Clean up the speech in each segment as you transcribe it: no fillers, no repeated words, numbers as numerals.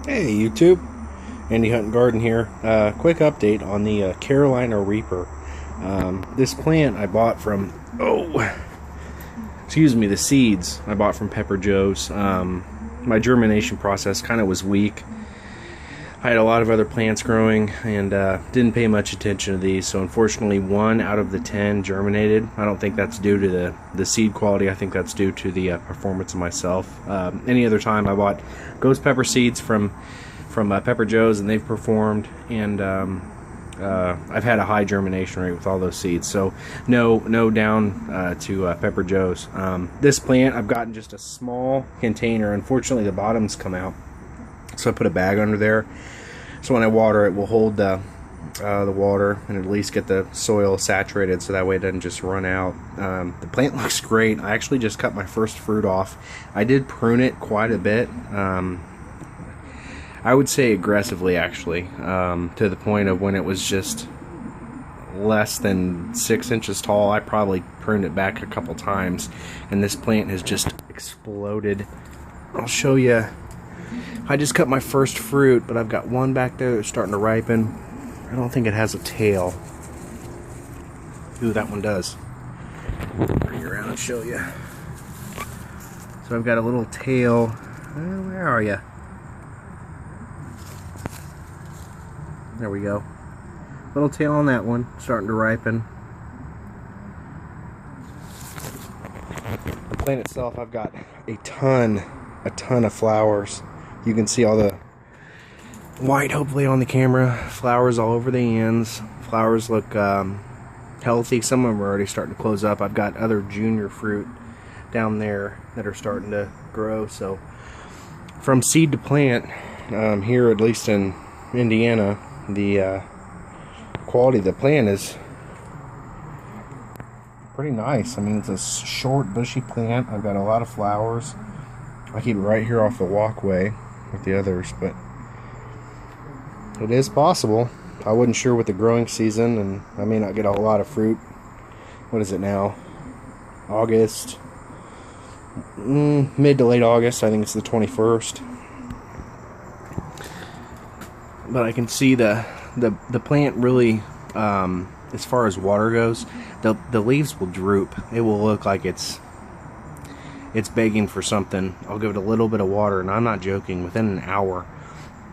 Hey YouTube, Andy Hunt and Garden here. Quick update on the Carolina Reaper. This plant I bought from, the seeds I bought from Pepper Joe's. My germination process kind of was weak. I had a lot of other plants growing and didn't pay much attention to these, so unfortunately 1 out of the 10 germinated. I don't think that's due to the seed quality. I think that's due to the performance of myself. Any other time I bought ghost pepper seeds from Pepper Joe's and they've performed, and I've had a high germination rate with all those seeds, so no down to Pepper Joe's. This plant I've gotten just a small container. Unfortunately the bottoms come out, so I put a bag under there, so when I water it will hold the water and at least get the soil saturated, so that way it doesn't just run out. The plant looks great. I actually just cut my first fruit off. I did prune it quite a bit. I would say aggressively, actually, to the point of when it was just less than 6 inches tall, I probably pruned it back a couple times, and this plant has just exploded. I'll show you. I just cut my first fruit, but I've got one back there that's starting to ripen. I don't think it has a tail. Ooh, that one does. Bring it around and show you. So I've got a little tail. Where are you? There we go. Little tail on that one, starting to ripen. The plant itself, I've got a ton of flowers. You can see all the white, hopefully, on the camera. Flowers all over the ends. Flowers look healthy. Some of them are already starting to close up. I've got other junior fruit down there that are starting to grow. So from seed to plant, here at least in Indiana, the quality of the plant is pretty nice. I mean, it's a short, bushy plant. I've got a lot of flowers. I keep it right here off the walkway with the others, but it is possible. I wasn't sure with the growing season, and I may not get a lot of fruit. What is it now? August, mid to late August. I think it's the 21st. But I can see the plant really, as far as water goes, the leaves will droop. It will look like it's begging for something. I'll give it a little bit of water, and I'm not joking, within an hour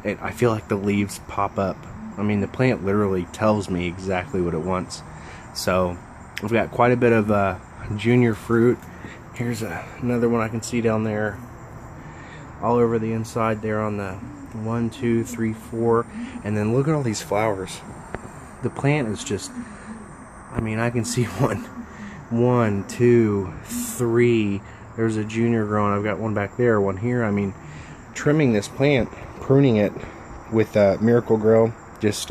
I feel like the leaves pop up. I mean, the plant literally tells me exactly what it wants. So I've got quite a bit of junior fruit. Here's another one I can see down there, all over the inside there on the 1, 2, 3, 4, and then look at all these flowers. The plant is just, I mean, I can see 1, 2, 3. There's a junior growing. I've got one back there, one here. I mean, trimming this plant, pruning it with Miracle Grow, just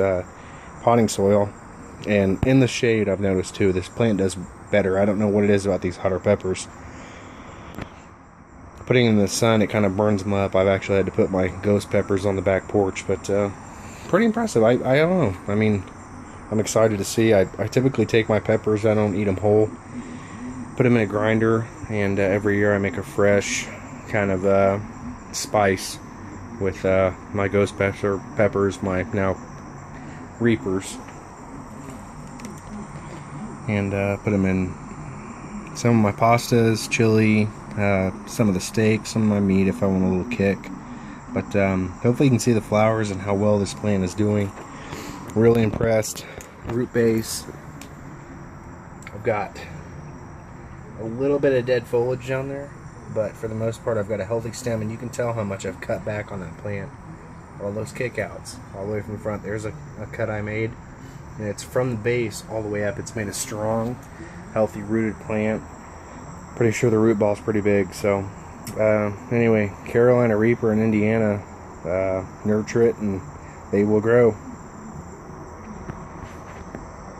potting soil, and in the shade, I've noticed too, this plant does better. I don't know what it is about these hotter peppers. Putting them in the sun, it kind of burns them up. I've actually had to put my ghost peppers on the back porch, but pretty impressive. I don't know. I mean, I'm excited to see. I typically take my peppers, I don't eat them whole, put them in a grinder, and every year I make a fresh kind of spice with my ghost peppers, my now Reapers, and put them in some of my pastas, chili, some of the steak, some of my meat if I want a little kick. But hopefully you can see the flowers and how well this plant is doing. Really impressed. Root base, I've got a little bit of dead foliage down there, but for the most part I've got a healthy stem, and you can tell how much I've cut back on that plant. All those kickouts all the way from the front. There's a cut I made, and it's from the base all the way up. It's made a strong, healthy rooted plant. Pretty sure the root ball's pretty big. So anyway, Carolina Reaper in Indiana, nurture it and they will grow.